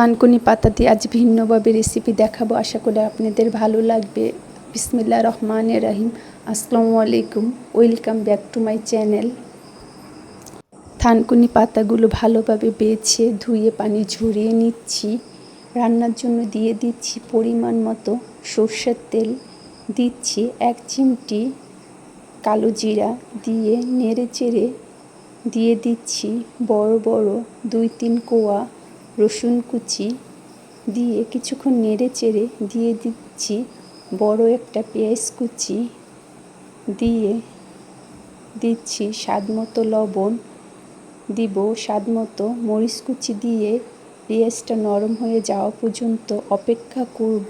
থানকুনি পাতা দিয়ে আজ ভিন্নভাবে রেসিপি দেখাবো, আশা করি আপনাদের ভালো লাগবে। বিসমিল্লাহির রহমানির রহিম। আসসালামু আলাইকুম, welcome back to my channel. থানকুনি পাতাগুলো ভালোভাবে বেছে ধুয়ে পানি ঝরিয়ে নিচ্ছি। রান্নার জন্য দিয়ে দিচ্ছি পরিমাণ মতো সরষের তেল, দিচ্ছি 1 চিমটি কালো জিরা, দিয়ে নেড়ে চেড়ে দিয়ে দিচ্ছি বড় বড় 2-3 কোয়া রসুন কুচি, দিয়ে কিছুক্ষণ নেড়ে চেড়ে দিয়ে দিচ্ছি বড় একটা পেঁয়াজ কুচি, দিয়ে দিচ্ছি স্বাদ মতো লবণ, দিব স্বাদ মতো মরিচ কুচি, দিয়ে পেঁয়াজটা নরম হয়ে যাওয়া পর্যন্ত অপেক্ষা করব।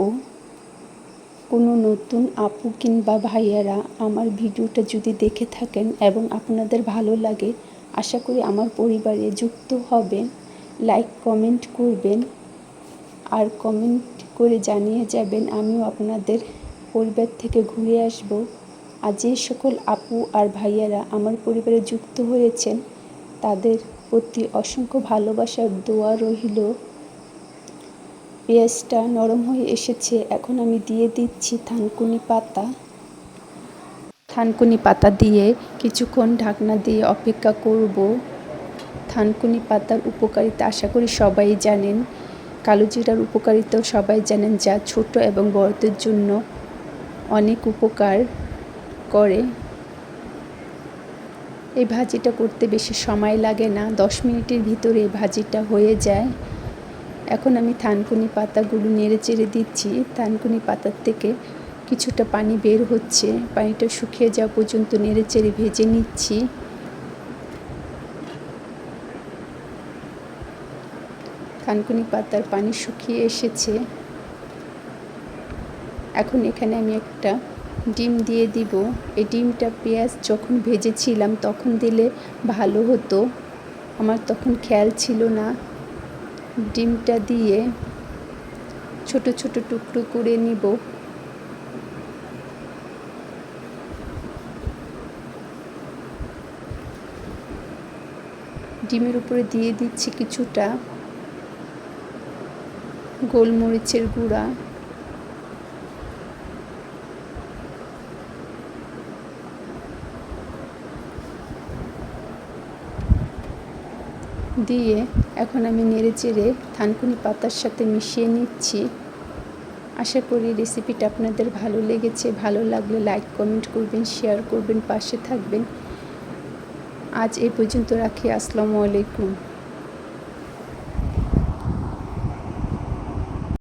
কোনো নতুন আপু কিংবা ভাইয়ারা আমার ভিডিওটা যদি দেখে থাকেন এবং আপনাদের ভালো লাগে, আশা করি আমার পরিবারে যুক্ত হবেন, লাইক কমেন্ট করবেন আর কমেন্ট করে জানিয়ে যাবেন আমিও আপনাদের পরিবার থেকে ঘুরে আসব। আর যে সকল আপু আর ভাইয়ারা আমার পরিবারে যুক্ত হয়েছেন তাদের প্রতি অসংখ্য ভালোবাসার দোয়া রইল। পেঁয়াজটা নরম হয়ে এসেছে, এখন আমি দিয়ে দিচ্ছি থানকুনি পাতা দিয়ে কিছুক্ষণ ঢাকনা দিয়ে অপেক্ষা করব। থানকুনি পাতার উপকারিতা আশা করি সবাই জানেন, কালো জিরার উপকারিতাও সবাই জানেন, যা ছোট এবং বড়দের জন্য অনেক উপকার করে। এই ভাজিটা করতে বেশি সময় লাগে না, 10 মিনিটের ভিতরে এই ভাজিটা হয়ে যায়। এখন আমি থানকুনি পাতাগুলো নেড়ে চেড়ে দিচ্ছি। থানকুনি পাতার থেকে কিছুটা পানি বের হচ্ছে, পানিটা শুকিয়ে যাওয়া পর্যন্ত নেড়ে চেড়ে ভেজে নিচ্ছি। থানকুনি পাতার পানি শুকিয়ে এসেছে, এখন এখানে আমি একটা ডিম দিয়ে দিব। এই ডিমটা পেঁয়াজ যখন ভেজেছিলাম তখন দিলে ভালো হতো, আমার তখন খেয়াল ছিল না। ডিমটা দিয়ে ছোট ছোট টুকরো করে নিব। ডিমের উপরে দিয়ে দিচ্ছি কিছুটা গোলমরিচের গুঁড়া, দিয়ে এখন আমি নেড়ে চেড়ে থানকুনি পাতার সাথে মিশিয়ে নিচ্ছি। আশা করি রেসিপিটা আপনাদের ভালো লেগেছে, ভালো লাগলে লাইক কমেন্ট করবেন, শেয়ার করবেন, পাশে থাকবেন। আজ এই পর্যন্ত রাখি। আসসালামু আলাইকুম।